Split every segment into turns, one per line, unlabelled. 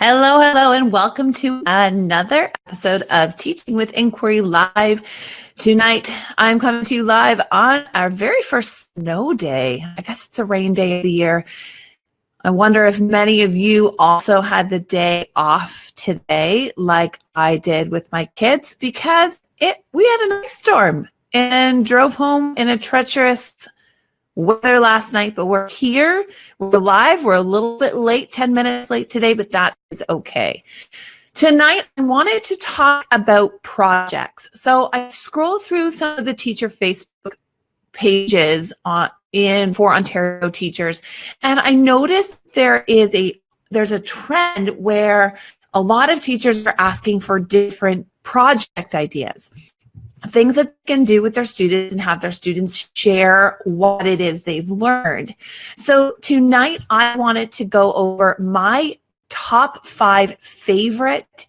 Hello, hello, and welcome to another episode of Teaching with Inquiry Live. Tonight, I'm coming to you live on our very first snow day. I guess it's a rain day of the year. I wonder if many of you also had the day off today, like I did with my kids, because we had an ice storm and drove home in a treacherous weather last night, but we're here, we're live, we're a little bit late, 10 minutes late today, but that is okay. Tonight, I wanted to talk about projects. So I scroll through some of the teacher Facebook pages for Ontario teachers, and I noticed there's a trend where a lot of teachers are asking for different project ideas. Things that they can do with their students and have their students share what it is they've learned. So tonight I wanted to go over my top 5 favorite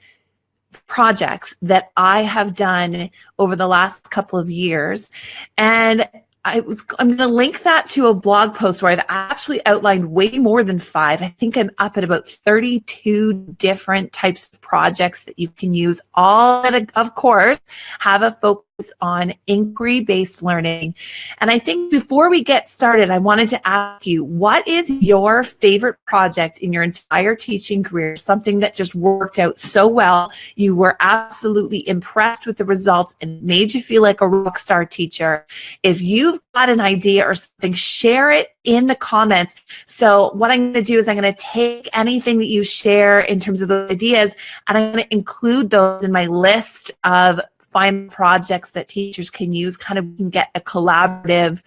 projects that I have done over the last couple of years. And I'm going to link that to a blog post where I've actually outlined way more than 5. I think I'm up at about 32 different types of projects that you can use, all that, of course, have a focus on inquiry-based learning. And I think before we get started, I wanted to ask you, what is your favorite project in your entire teaching career? Something that just worked out so well, you were absolutely impressed with the results and made you feel like a rock star teacher. If you've got an idea or something, share it in the comments. So what I'm going to do is I'm going to take anything that you share in terms of those ideas, and I'm going to include those in my list of find projects that teachers can use, kind of can get a collaborative,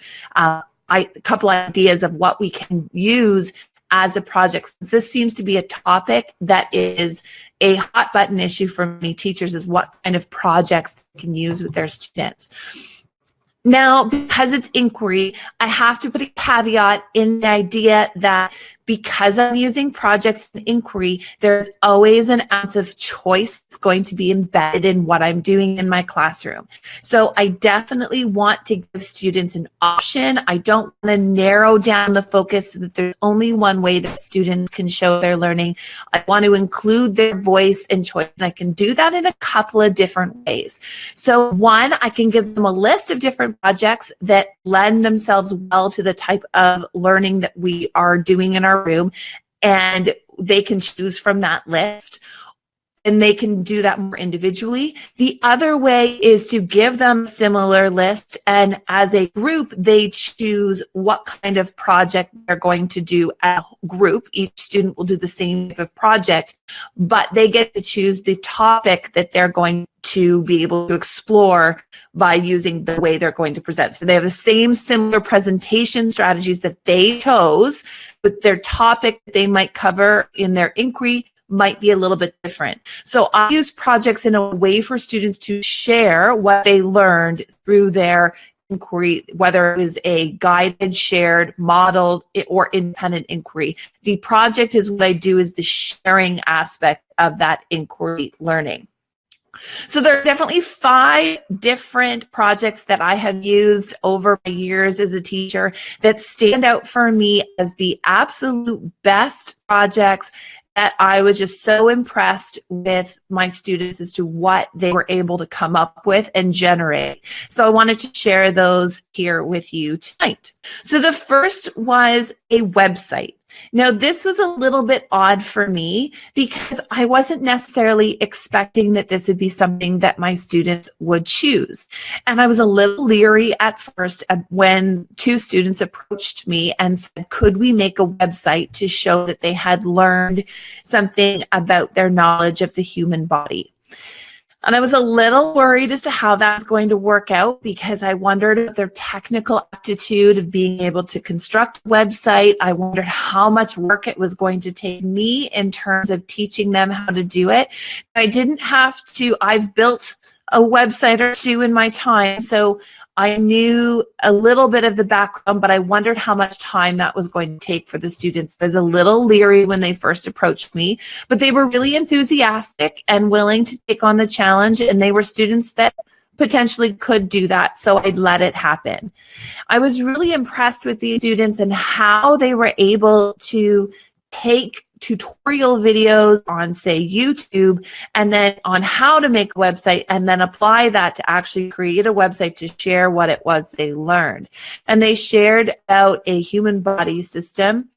couple ideas of what we can use as a project. This seems to be a topic that is a hot button issue for many teachers, is what kind of projects they can use with their students. Now, because it's inquiry, I have to put a caveat in the idea that because I'm using projects and inquiry, there's always an ounce of choice that's going to be embedded in what I'm doing in my classroom. So I definitely want to give students an option. I don't want to narrow down the focus so that there's only one way that students can show their learning. I want to include their voice and choice, and I can do that in a couple of different ways. So one, I can give them a list of different projects that lend themselves well to the type of learning that we are doing in our room, and they can choose from that list, and they can do that more individually. The other way is to give them a similar list, and as a group, they choose what kind of project they're going to do as a group. Each student will do the same type of project, but they get to choose the topic that they're going to be able to explore by using the way they're going to present. So they have the same similar presentation strategies that they chose, but their topic that they might cover in their inquiry might be a little bit different. So I use projects in a way for students to share what they learned through their inquiry, whether it was a guided, shared, modeled, or independent inquiry. The project is what I do, is the sharing aspect of that inquiry learning. So there are definitely 5 different projects that I have used over my years as a teacher that stand out for me as the absolute best projects that I was just so impressed with my students as to what they were able to come up with and generate. So I wanted to share those here with you tonight. So the first was a website. Now, this was a little bit odd for me because I wasn't necessarily expecting that this would be something that my students would choose. And I was a little leery at first when 2 students approached me and said, could we make a website to show that they had learned something about their knowledge of the human body? And I was a little worried as to how that was going to work out, because I wondered about their technical aptitude of being able to construct a website. I wondered how much work it was going to take me in terms of teaching them how to do it. I didn't have to. I've built a website or 2 in my time, so I knew a little bit of the background, but I wondered how much time that was going to take for the students. I was a little leery when they first approached me, but they were really enthusiastic and willing to take on the challenge, and they were students that potentially could do that, so I'd let it happen. I was really impressed with these students and how they were able to take tutorial videos on, say, YouTube, and then on how to make a website, and then apply that to actually create a website to share what it was they learned. And they shared about a human body system,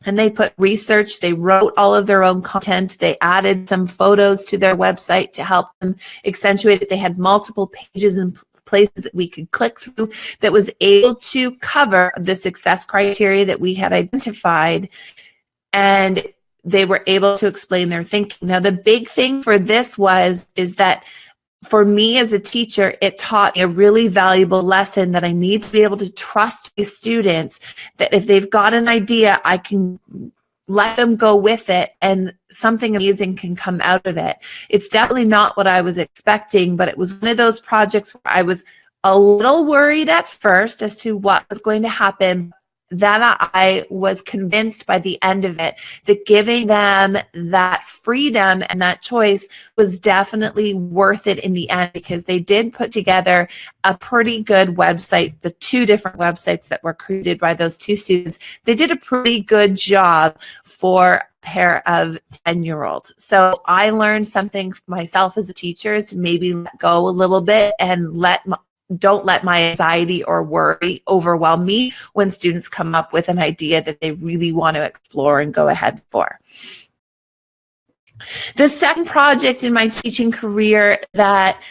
and they put research, they wrote all of their own content, they added some photos to their website to help them accentuate it. They had multiple pages and places that we could click through that was able to cover the success criteria that we had identified, and they were able to explain their thinking. Now, the big thing for this is that for me as a teacher, it taught me a really valuable lesson that I need to be able to trust my students, that if they've got an idea, I can let them go with it and something amazing can come out of it. It's definitely not what I was expecting, but it was one of those projects where I was a little worried at first as to what was going to happen. Then I was convinced by the end of it that giving them that freedom and that choice was definitely worth it in the end, because they did put together a pretty good website. The 2 different websites that were created by those 2 students, they did a pretty good job for a pair of 10-year-olds. So I learned something myself as a teacher, is to maybe let go a little bit and don't let my anxiety or worry overwhelm me when students come up with an idea that they really want to explore and go ahead for. The second project in my teaching career that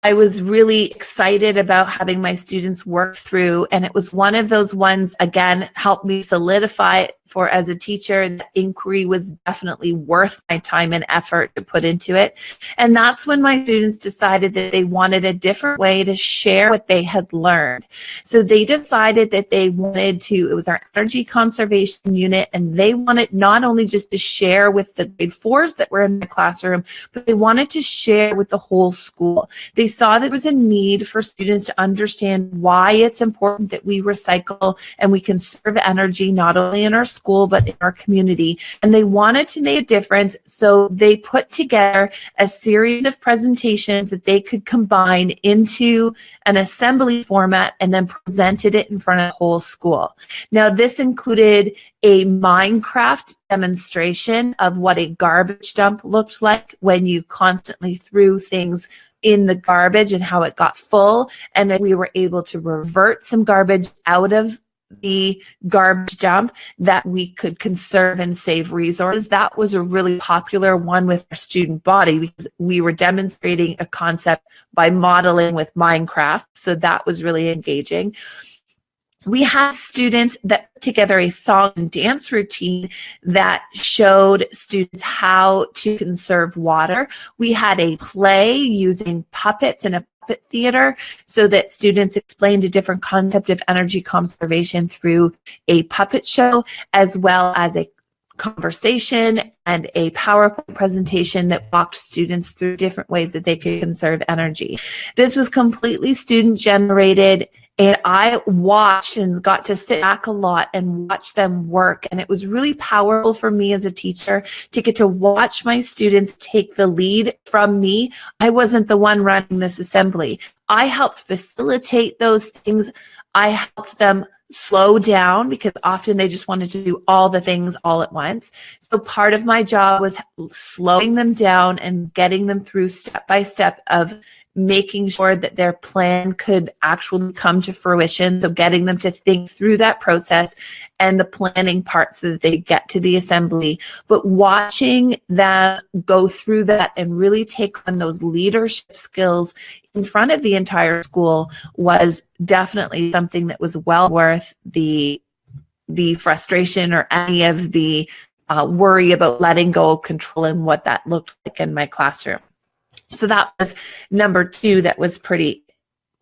I was really excited about having my students work through, and it was one of those ones, again, helped me solidify for as a teacher that inquiry was definitely worth my time and effort to put into it. And that's when my students decided that they wanted a different way to share what they had learned. So they decided that they wanted to, it was our energy conservation unit, and they wanted not only just to share with the grade 4s that were in the classroom, but they wanted to share with the whole school. They saw there was a need for students to understand why it's important that we recycle and we conserve energy, not only in our school, but in our community. And they wanted to make a difference. So they put together a series of presentations that they could combine into an assembly format and then presented it in front of the whole school. Now, this included a Minecraft demonstration of what a garbage dump looked like when you constantly threw things in the garbage and how it got full, and then we were able to revert some garbage out of the garbage dump that we could conserve and save resources. That was a really popular one with our student body because we were demonstrating a concept by modeling with Minecraft, so that was really engaging. We had students that put together a song and dance routine that showed students how to conserve water. We had a play using puppets and a puppet theater so that students explained a different concept of energy conservation through a puppet show, as well as a conversation and a PowerPoint presentation that walked students through different ways that they could conserve energy. This was completely student generated, and I watched and got to sit back a lot and watch them work. And it was really powerful for me as a teacher to get to watch my students take the lead from me. I wasn't the one running this assembly. I helped facilitate those things. I helped them slow down because often they just wanted to do all the things all at once. So part of my job was slowing them down and getting them through step by step of making sure that their plan could actually come to fruition. So getting them to think through that process and the planning part so that they get to the assembly. But watching them go through that and really take on those leadership skills in front of the entire school was definitely something that was well worth the frustration or any of the worry about letting go of control and what that looked like in my classroom. So that was number 2 that was pretty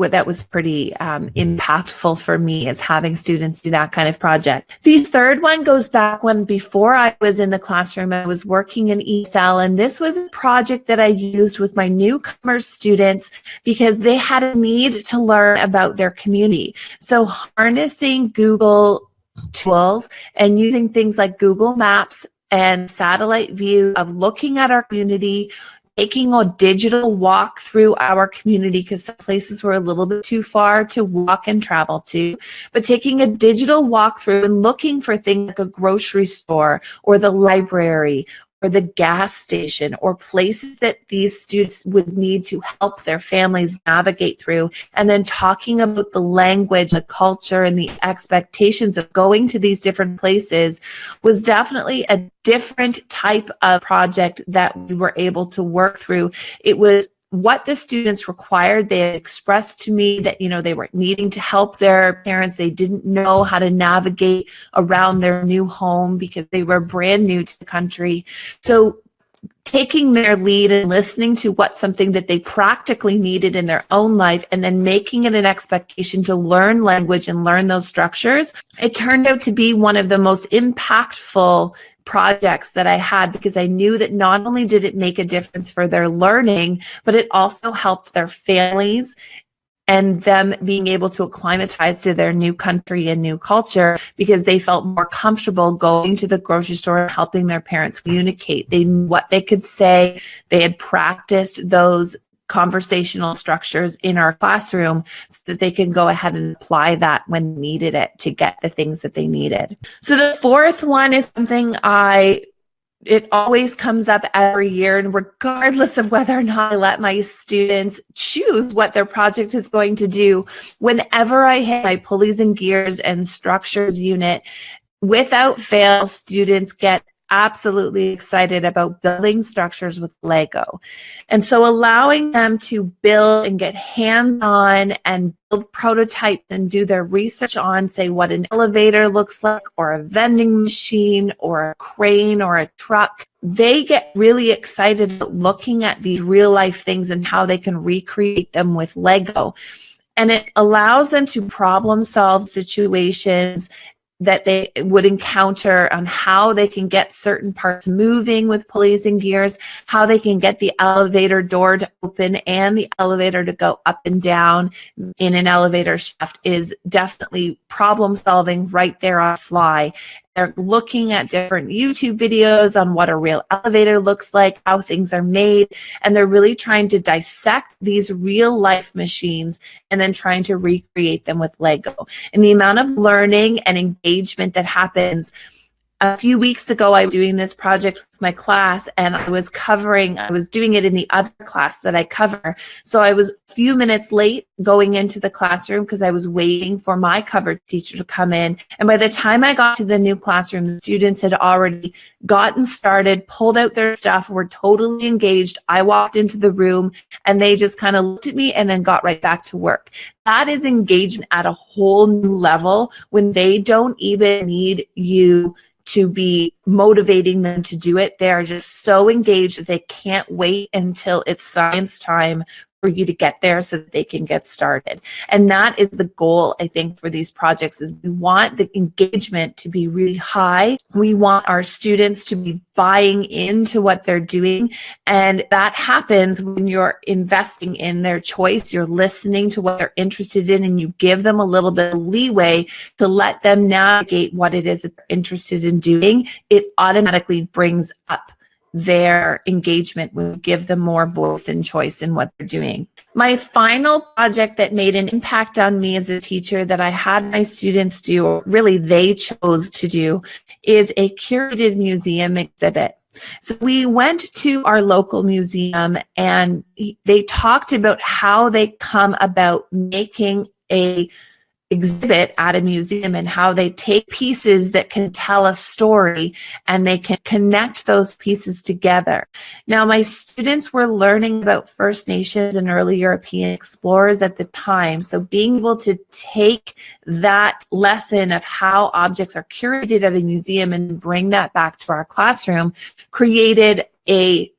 impactful for me, is having students do that kind of project. The third one goes back when before I was in the classroom, I was working in ESL, and this was a project that I used with my newcomer students because they had a need to learn about their community. So harnessing Google tools and using things like Google Maps and satellite view of looking at our community, taking a digital walk through our community, because some places were a little bit too far to walk and travel to, but taking a digital walk through and looking for things like a grocery store or the library or the gas station, or places that these students would need to help their families navigate through, and then talking about the language, the culture, and the expectations of going to these different places was definitely a different type of project that we were able to work through. It was what the students required. They had expressed to me that, they were needing to help their parents. They didn't know how to navigate around their new home because they were brand new to the country. So taking their lead and listening to what's something that they practically needed in their own life, and then making it an expectation to learn language and learn those structures, it turned out to be one of the most impactful projects that I had, because I knew that not only did it make a difference for their learning, but it also helped their families and them being able to acclimatize to their new country and new culture, because they felt more comfortable going to the grocery store and helping their parents communicate. They knew what they could say. They had practiced those conversational structures in our classroom so that they can go ahead and apply that when needed it to get the things that they needed. So the fourth one is something it always comes up every year, and regardless of whether or not I let my students choose what their project is going to do, whenever I hit my pulleys and gears and structures unit, without fail, students get absolutely excited about building structures with Lego. And so allowing them to build and get hands-on and build prototypes and do their research on, say, what an elevator looks like, or a vending machine, or a crane, or a truck, they get really excited about looking at these real-life things and how they can recreate them with Lego. And it allows them to problem solve situations that they would encounter on how they can get certain parts moving with pulleys and gears, how they can get the elevator door to open and the elevator to go up and down in an elevator shaft is definitely problem solving right there on the fly. They're looking at different YouTube videos on what a real elevator looks like, how things are made, and they're really trying to dissect these real life machines and then trying to recreate them with Lego. And the amount of learning and engagement that happens. A few weeks ago, I was doing this project with my class, and I was doing it in the other class that I cover. So I was a few minutes late going into the classroom because I was waiting for my cover teacher to come in. And by the time I got to the new classroom, the students had already gotten started, pulled out their stuff, were totally engaged. I walked into the room and they just kind of looked at me and then got right back to work. That is engagement at a whole new level when they don't even need you to be motivating them to do it. They are just so engaged that they can't wait until it's science time for you to get there so that they can get started. And that is the goal, I think, for these projects, is we want the engagement to be really high. We want our students to be buying into what they're doing. And that happens when you're investing in their choice, you're listening to what they're interested in, and you give them a little bit of leeway to let them navigate what it is that they're interested in doing. It automatically brings up their engagement when we give them more voice and choice in what they're doing. My final project that made an impact on me as a teacher that I had my students do, or really they chose to do, is a curated museum exhibit. So we went to our local museum and they talked about how they come about making a exhibit at a museum and how they take pieces that can tell a story and they can connect those pieces together. Now, my students were learning about First Nations and early European explorers at the time. So being able to take that lesson of how objects are curated at a museum and bring that back to our classroom created a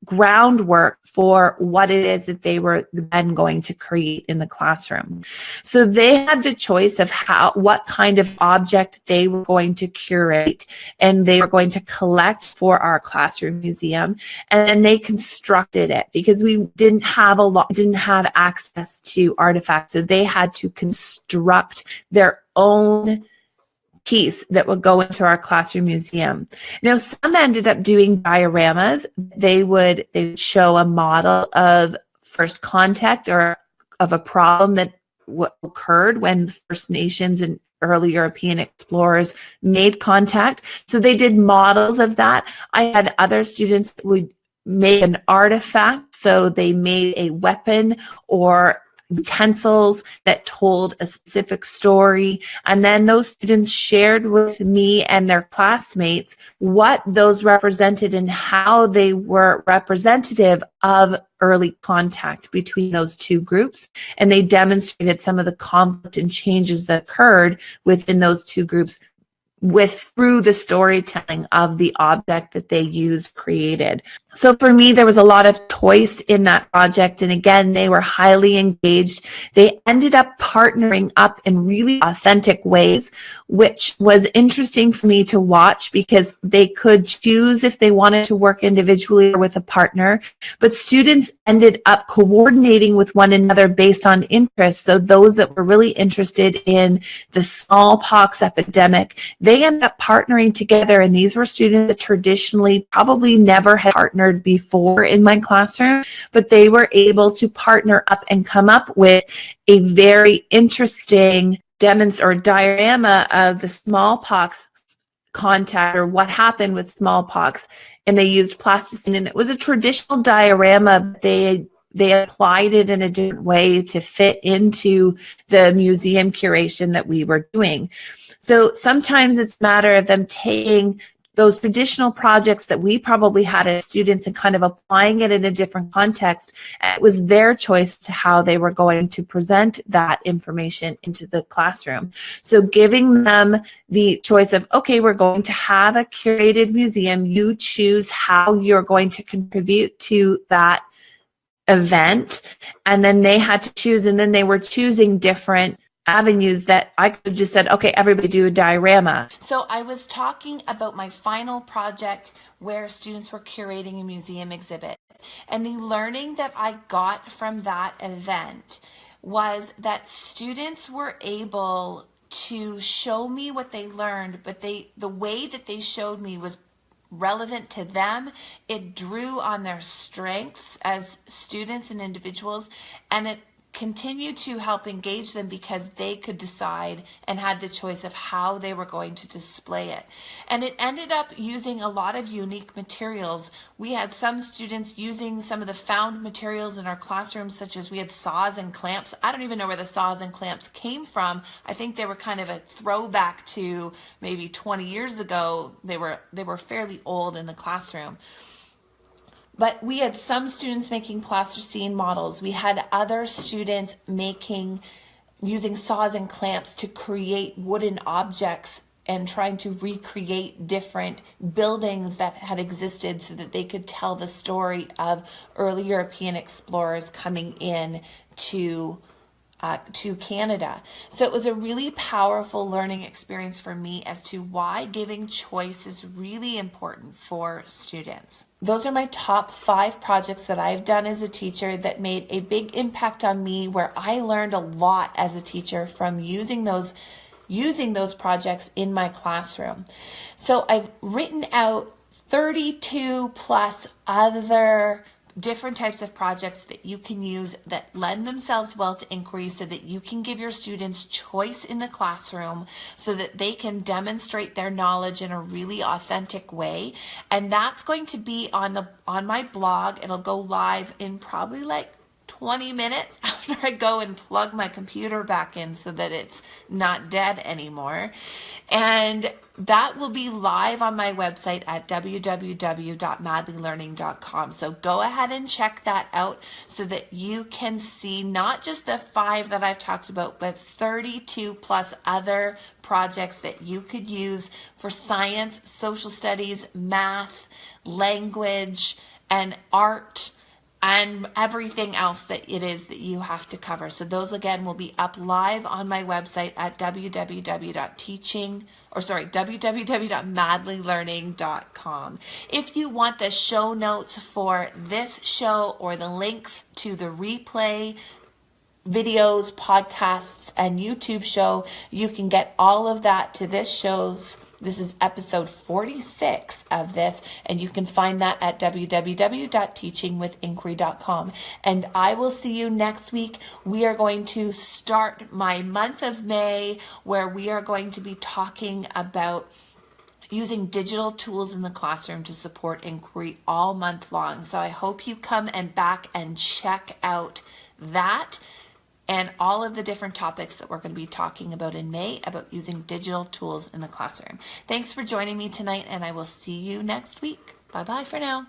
groundwork for what it is that they were then going to create in the classroom. So they had the choice of what kind of object they were going to curate and they were going to collect for our classroom museum. And then they constructed it because we didn't have access to artifacts. So they had to construct their own piece that would go into our classroom museum. Now, some ended up doing dioramas. They would show a model of first contact or of a problem that occurred when First Nations and early European explorers made contact. So they did models of that. I had other students that would make an artifact. So they made a weapon or utensils that told a specific story. And then those students shared with me and their classmates what those represented and how they were representative of early contact between those two groups. And they demonstrated some of the conflict and changes that occurred within those two groups through the storytelling of the object that they created. So for me, there was a lot of choice in that project. And again, they were highly engaged. They ended up partnering up in really authentic ways, which was interesting for me to watch because they could choose if they wanted to work individually or with a partner. But students ended up coordinating with one another based on interests. So those that were really interested in the smallpox epidemic, they ended up partnering together. And these were students that traditionally probably never had partnered before in my classroom, but they were able to partner up and come up with a very interesting diorama of the smallpox contact or what happened with smallpox. And they used plasticine, and it was a traditional diorama. They applied it in a different way to fit into the museum curation that we were doing. So sometimes it's a matter of them taking those traditional projects that we probably had as students and kind of applying it in a different context. And it was their choice to how they were going to present that information into the classroom. So giving them the choice of, okay, we're going to have a curated museum. You choose how you're going to contribute to that event. And then they had to choose, and then they were choosing different avenues that I could have just said, okay, everybody do a diorama. So I was talking about my final project where students were curating a museum exhibit. And the learning that I got from that event was that students were able to show me what they learned, but the way that they showed me was relevant to them. It drew on their strengths as students and individuals, and it continue to help engage them because they could decide and had the choice of how they were going to display it. And it ended up using a lot of unique materials. We had some students using some of the found materials in our classrooms, such as we had saws and clamps. I don't even know where the saws and clamps came from. I think they were kind of a throwback to maybe 20 years ago. They were fairly old in the classroom. But we had some students making plasticine models. We had other students using saws and clamps to create wooden objects and trying to recreate different buildings that had existed so that they could tell the story of early European explorers coming in to Canada. So it was a really powerful learning experience for me as to why giving choice is really important for students. Those are my top 5 projects that I've done as a teacher that made a big impact on me, where I learned a lot as a teacher from using those projects in my classroom. So I've written out 32 plus other different types of projects that you can use that lend themselves well to inquiry, so that you can give your students choice in the classroom so that they can demonstrate their knowledge in a really authentic way. And that's going to be on my blog. It'll go live in probably like 20 minutes after I go and plug my computer back in so that it's not dead anymore. And that will be live on my website at www.madlylearning.com. So go ahead and check that out so that you can see not just the 5 that I've talked about, but 32 plus other projects that you could use for science, social studies, math, language, and art, and everything else that it is that you have to cover. So those again will be up live on my website at www.madlylearning.com. If you want the show notes for this show or the links to the replay videos, podcasts, and YouTube show. You can get all of that to this show's. This is episode 46 of this, and you can find that at www.teachingwithinquiry.com. And I will see you next week. We are going to start my month of May, where we are going to be talking about using digital tools in the classroom to support inquiry all month long. So I hope you come and back and check out that and all of the different topics that we're going to be talking about in May about using digital tools in the classroom. Thanks for joining me tonight, and I will see you next week. Bye-bye for now.